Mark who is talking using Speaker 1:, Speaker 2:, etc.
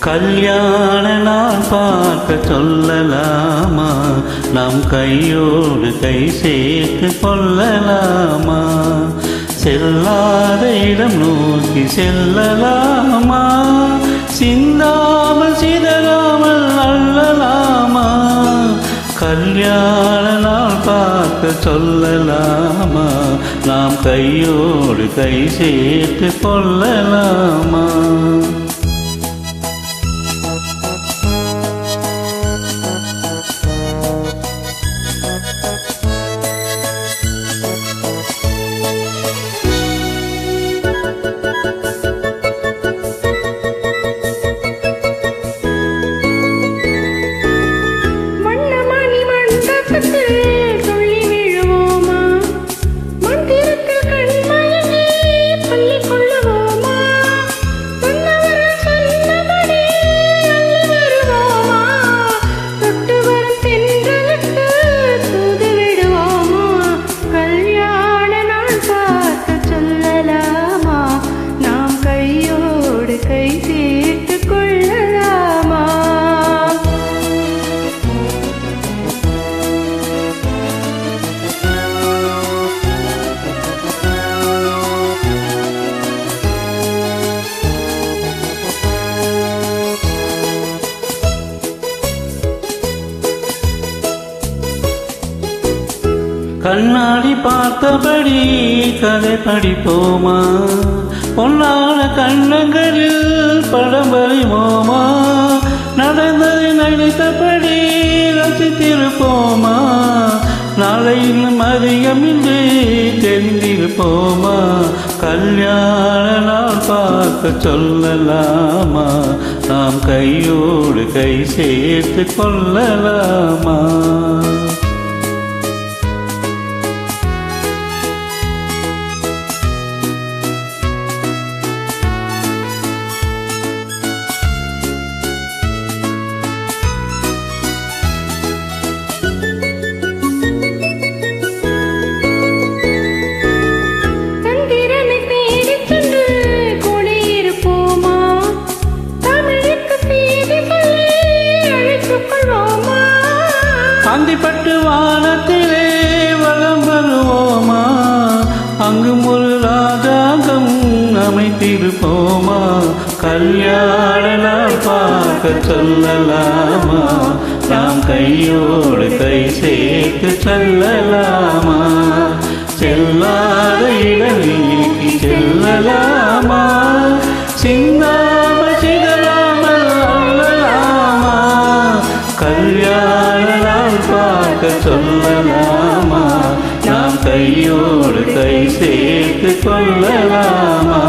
Speaker 1: கல்யாண நாள் பார்க்க சொல்லலாமா? நம் கையோடு கை சேர்த்து கொள்ளலாமா? செல்லாத இடம் நோக்கி செல்லலாமா? சிந்தாமல் சிதறாமல் அள்ளலாமா? கல்யாண நாள் பார்க்க சொல்லலாமா? நாம் கையோடு கை சேர்த்து கொள்ளலாமா? கண்ணாடி பார்த்தபடி கதை படிப்போமா? பொன்னான கண்ணங்களில் படம் வரைவோமா? நடந்ததை நினைத்தபடி ரசித்திருப்போமா? நாளையிலும் அதிகமின்றி தெரிந்திருப்போமா? கல்யாண நாள் பார்க்க சொல்லலாமா? நாம் கையோடு கை சேர்த்து கொள்ளலாமா? அந்திப்பட்டு வானத்திலே வலம் வருவோமா? அங்கும் ஒரு ராஜாங்கம் அமைத்திருப்போமா? கல்யாண நாள் பார்க்க சொல்லலாமா? நாம் கையோடு கை சேர்த்து செல்லலாமா? செல்லாத இடநீக்கி செல்லலாமா? சிந்தாமல் சிதறாமல் அள்ளலாமா? கல்யாண நாள் பார்க்க சொல்லலாமா? நாம் கையோடு கை சேர்த்து கொள்ளலாமா?